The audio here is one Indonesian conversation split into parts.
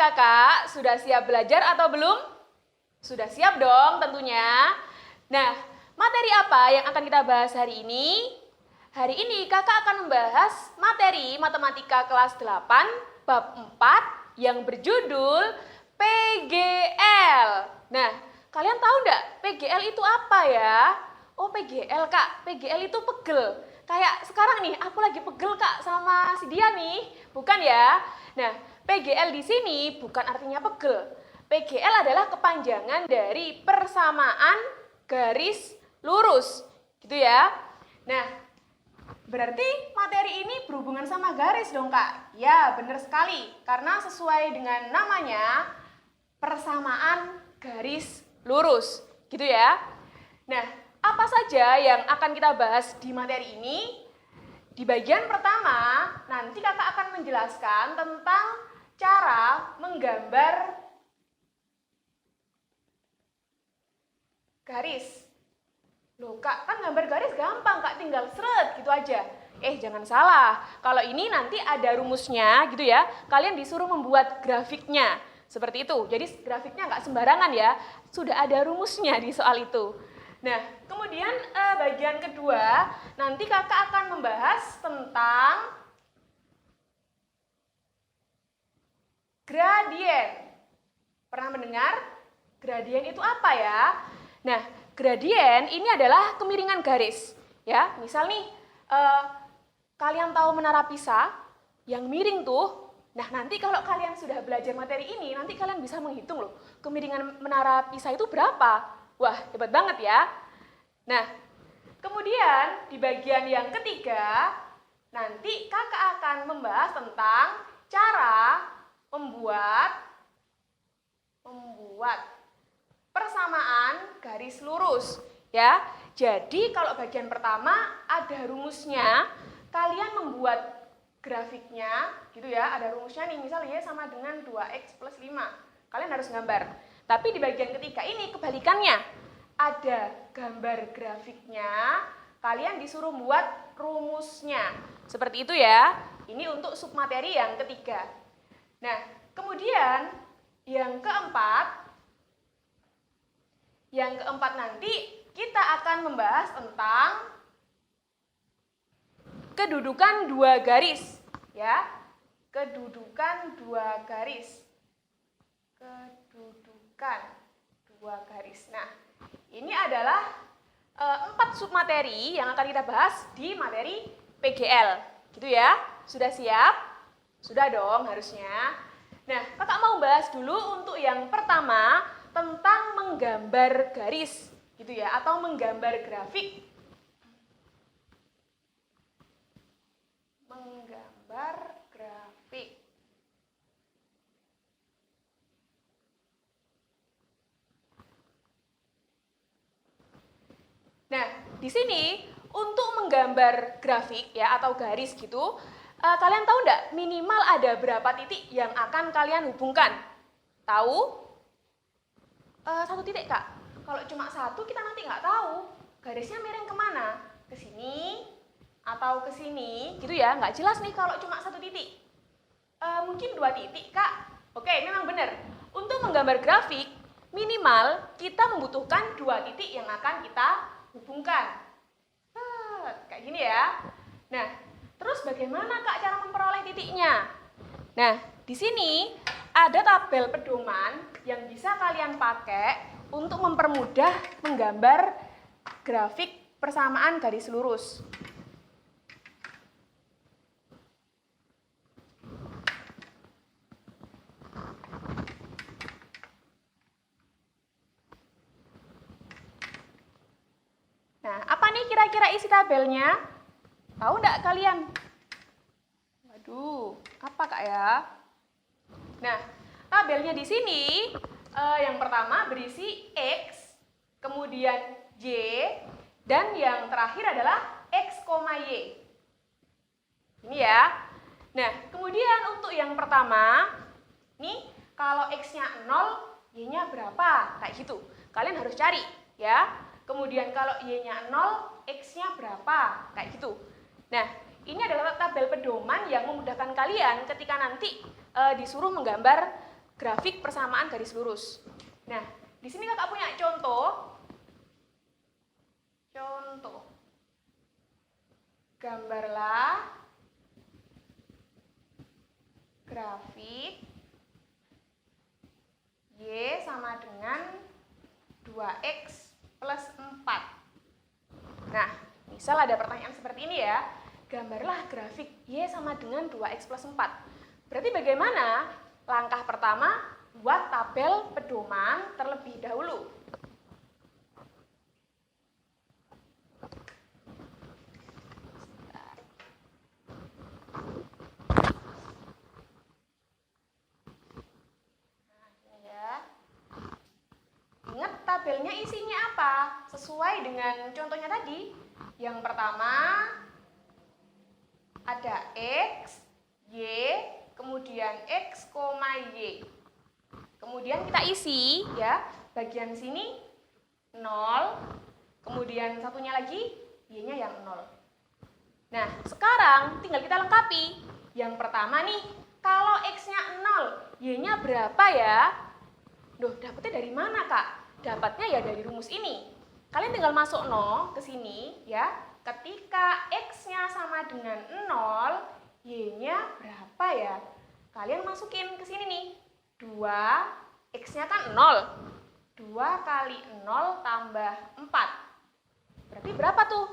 kakak, sudah siap belajar atau belum? Sudah siap dong tentunya. Nah, materi apa yang akan kita bahas hari ini? Hari ini kakak akan membahas materi Matematika kelas 8, bab 4 yang berjudul PGL. Nah, kalian tahu enggak PGL itu apa ya? Oh, PGL kak, PGL itu pegel. Kayak sekarang nih, aku lagi pegel kak sama si dia nih, bukan ya? Nah, PGL di sini bukan artinya pegel. PGL adalah kepanjangan dari persamaan garis lurus, gitu ya. Nah, berarti materi ini berhubungan sama garis dong kak? Ya, benar sekali. Karena sesuai dengan namanya, persamaan garis lurus, gitu ya. Nah, apa saja yang akan kita bahas di materi ini? Di bagian pertama, nanti kakak akan menjelaskan tentang cara menggambar garis. Loh kak, kan gambar garis gampang kak, tinggal seret gitu aja. Jangan salah, kalau ini nanti ada rumusnya gitu ya. Kalian disuruh membuat grafiknya, seperti itu. Jadi grafiknya nggak sembarangan ya, sudah ada rumusnya di soal itu. Nah, kemudian bagian kedua, nanti kakak akan membahas tentang gradien. Pernah mendengar? Gradien itu apa ya? Nah, gradien ini adalah kemiringan garis. Ya, misal nih, kalian tahu menara Pisa yang miring tuh. Nah, nanti kalau kalian sudah belajar materi ini, nanti kalian bisa menghitung loh, kemiringan menara Pisa itu berapa. Wah, hebat banget ya. Nah, kemudian di bagian yang ketiga, nanti kakak akan membahas tentang cara membuat persamaan garis lurus. Ya, jadi kalau bagian pertama ada rumusnya, kalian membuat grafiknya, gitu ya, ada rumusnya nih, misalnya Y sama dengan 2X plus 5. Kalian harus gambar. Tapi di bagian ketiga ini kebalikannya. Ada gambar grafiknya, kalian disuruh buat rumusnya. Seperti itu ya. Ini untuk submateri yang ketiga. Nah, kemudian yang keempat nanti kita akan membahas tentang kedudukan dua garis, ya. Kedudukan dua garis. Nah, ini adalah 4 submateri yang akan kita bahas di materi PGL. Gitu ya. Sudah siap? Sudah dong harusnya. Nah, kakak mau bahas dulu untuk yang pertama tentang menggambar garis. Gitu ya, atau menggambar grafik. Menggambar grafik. Nah, di sini untuk menggambar grafik ya atau garis gitu, kalian tahu enggak minimal ada berapa titik yang akan kalian hubungkan? Tahu? 1 titik kak. Kalau cuma 1 kita nanti nggak tahu garisnya miring kemana, ke sini atau ke sini, gitu ya. Nggak jelas nih kalau cuma 1 titik. Mungkin 2 titik kak. Oke, memang benar. Untuk menggambar grafik minimal kita membutuhkan 2 titik yang akan kita hubungkan. Kayak gini ya. Nah, terus bagaimana kak cara memperoleh titiknya? Nah, di sini ada tabel pedoman yang bisa kalian pakai untuk mempermudah menggambar grafik persamaan garis lurus. Nah, apa nih kira-kira isi tabelnya? Tahu enggak kalian? Waduh, apa kak ya? Nah, tabelnya di sini yang pertama berisi X, kemudian Y, dan yang terakhir adalah X, Y. Ini ya. Nah, kemudian untuk yang pertama, nih kalau X-nya 0, Y-nya berapa? Kayak gitu. Kalian harus cari ya. Kemudian kalau Y-nya 0, X-nya berapa? Kayak gitu. Nah, ini adalah tabel pedoman yang memudahkan kalian ketika nanti disuruh menggambar grafik persamaan garis lurus. Nah, di sini kakak punya contoh. Gambarlah grafik Y sama dengan 2X plus 4. Nah, misal ada pertanyaan seperti ini ya. Gambarlah grafik Y sama dengan 2X plus 4. Berarti bagaimana? Langkah pertama, buat tabel pedoman terlebih dahulu. Ingat tabelnya isinya apa? Sesuai dengan contohnya tadi. Yang pertama ada X, Y, kemudian X, Y. Kemudian kita isi ya, bagian sini 0, kemudian satunya lagi Y-nya yang 0. Nah, sekarang tinggal kita lengkapi. Yang pertama nih, kalau X-nya 0, Y-nya berapa ya? Duh, dapetnya dari mana, Kak? Dapatnya ya dari rumus ini. Kalian tinggal masuk 0 ke sini ya. Ketika X-nya sama dengan 0, Y-nya berapa ya? Kalian masukin ke sini nih. 2, X-nya kan 0. 2 kali 0 tambah 4. Berarti berapa tuh?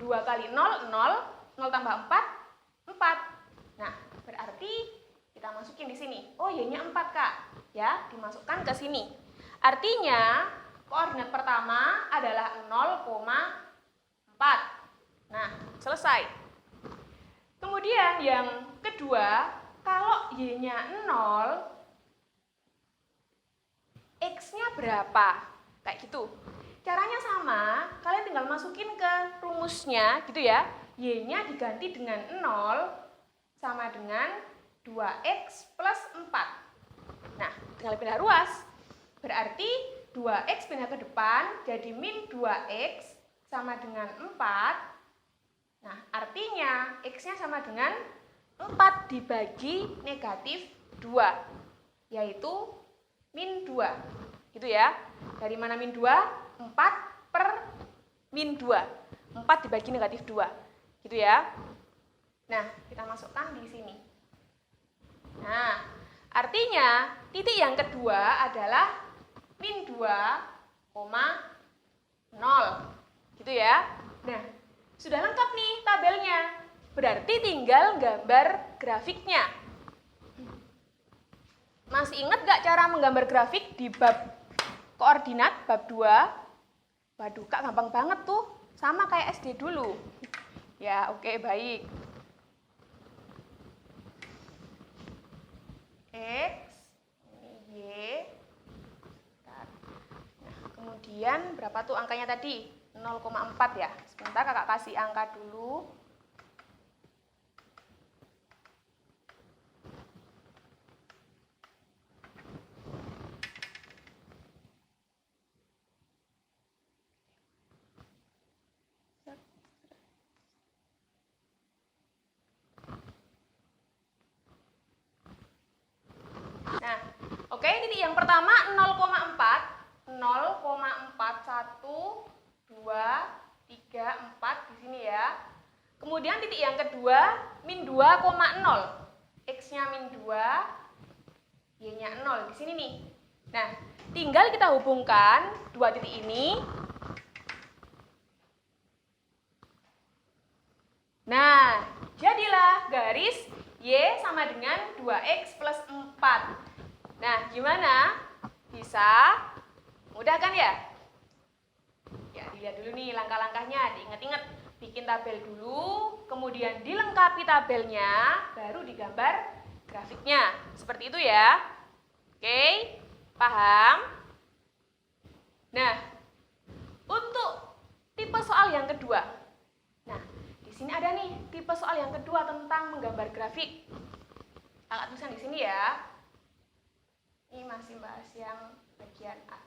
2 kali 0, 0 tambah 4, 4. Nah, berarti kita masukin di sini. Oh, Y-nya 4, Kak. Ya, dimasukkan ke sini. Artinya, koordinat pertama adalah 0,4. Nah, selesai. Kemudian yang kedua, kalau Y-nya 0, X-nya berapa? Kayak gitu. Caranya sama, kalian tinggal masukin ke rumusnya gitu ya. Y-nya diganti dengan 0 sama dengan 2X plus 4. Nah, tinggal pindah ruas. Berarti 2X pindah ke depan, jadi min 2X sama dengan 4. Nah, artinya X-nya sama dengan 4 dibagi negatif 2, yaitu min 2. Gitu ya. Dari mana min 2? 4 per min 2. 4 dibagi negatif 2. Gitu ya. Nah, kita masukkan di sini. Nah, artinya titik yang kedua adalah min 2,0. Gitu ya. Nah, sudah lengkap nih tabelnya. Berarti tinggal gambar grafiknya. Masih ingat gak cara menggambar grafik di bab koordinat, bab 2? Waduh, Kak, gampang banget tuh. Sama kayak SD dulu. Ya, oke, baik. X, ini Y. Nah, kemudian berapa tuh angkanya tadi? 0,4 ya. Sebentar kakak kasih angka dulu. Nah, oke, titik yang pertama 0,4. 0,4, 1, 2, 3, 4 di sini ya. Kemudian titik yang kedua min 2,0. X-nya min 2, Y-nya 0 di sini nih. Nah, tinggal kita hubungkan dua titik ini. Nah, jadilah garis Y sama dengan 2X plus 4. Nah, gimana? Bisa? Mudah kan ya? Ya, dilihat dulu nih langkah-langkahnya, diingat-ingat. Bikin tabel dulu, kemudian dilengkapi tabelnya, baru digambar grafiknya. Seperti itu ya. Oke, paham? Nah, untuk tipe soal yang kedua. Nah, di sini ada nih tipe soal yang kedua tentang menggambar grafik. Kakak tulisan di sini ya. Ini masih bahas yang bagian A.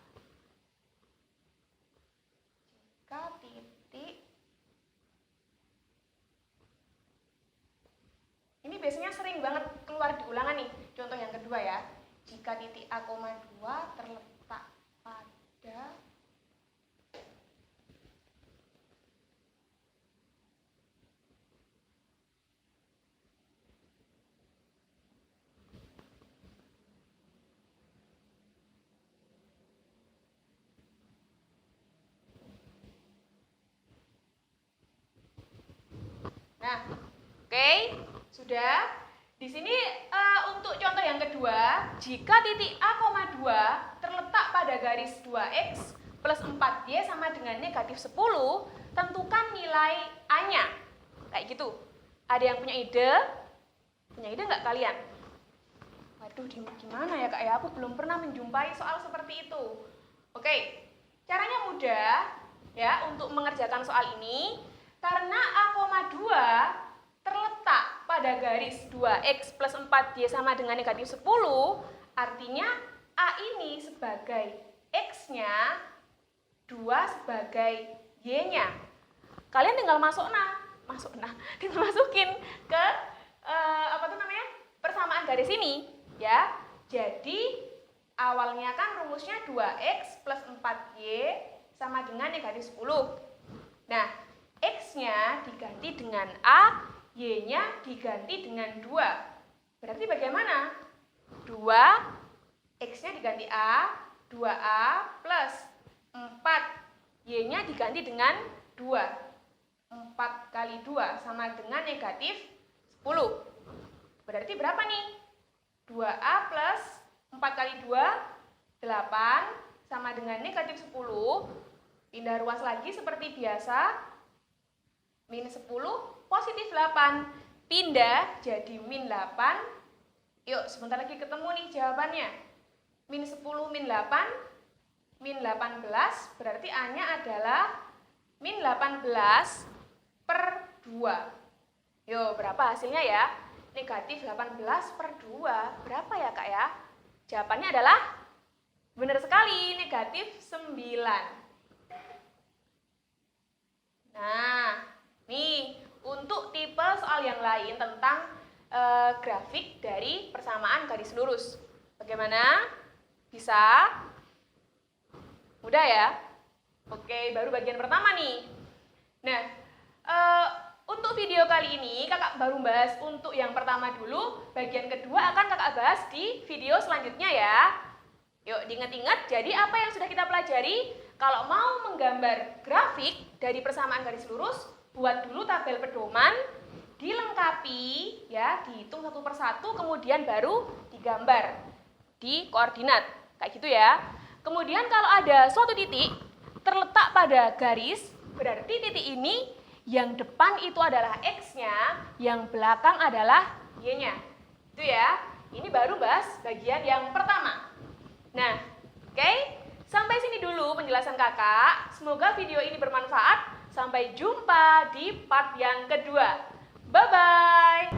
Jika titik, ini biasanya sering banget keluar di ulangan nih, contoh yang kedua ya. Jika titik Sudah? Di sini untuk contoh yang kedua, jika titik A,2 terletak pada garis 2x plus 4y sama dengan negatif 10, tentukan nilai A-nya. Kayak gitu. Ada yang punya ide? Punya ide nggak kalian? Waduh, gimana ya Kak ya? Aku belum pernah menjumpai soal seperti itu. Oke, caranya mudah ya untuk mengerjakan soal ini. Karena A,2 terletak pada garis 2x plus 4y sama dengan negatif 10, artinya A ini sebagai x-nya, 2 sebagai y-nya. Kalian tinggal tinggal masukin ke persamaan garis ini ya. Jadi awalnya kan rumusnya 2x plus 4y sama dengan negatif 10. Nah, x-nya diganti dengan A, y-nya diganti dengan 2. Berarti bagaimana? 2, x-nya diganti A, 2A plus 4, y-nya diganti dengan 2. 4 kali 2 sama dengan negatif 10. Berarti berapa nih? 2A plus 4 kali 2, 8 sama dengan negatif 10. Pindah ruas lagi seperti biasa. Min 10, positif 8. Pindah jadi min 8. Yuk, sebentar lagi ketemu nih jawabannya. Min 10 min 8, min 18. Berarti A-nya adalah min 18 per 2. Yuk, berapa hasilnya ya? Negatif 18 per 2. Berapa ya Kak ya? Jawabannya adalah benar sekali, negatif 9. Nah, nih untuk tipe soal yang lain tentang grafik dari persamaan garis lurus. Bagaimana? Bisa? Mudah ya? Oke, baru bagian pertama nih. Nah, untuk video kali ini kakak baru bahas untuk yang pertama dulu. Bagian kedua akan kakak bahas di video selanjutnya ya. Yuk diingat-ingat, jadi apa yang sudah kita pelajari? Kalau mau menggambar grafik dari persamaan garis lurus, buat dulu tabel pedoman, dilengkapi ya, dihitung satu persatu, kemudian baru digambar di koordinat. Kayak gitu ya. Kemudian kalau ada suatu titik terletak pada garis, berarti titik ini yang depan itu adalah x-nya, yang belakang adalah y-nya. Itu ya. Ini baru bahas bagian yang pertama. Nah, oke. Sampai sini dulu penjelasan kakak. Semoga video ini bermanfaat. Sampai jumpa di part yang kedua. Bye-bye.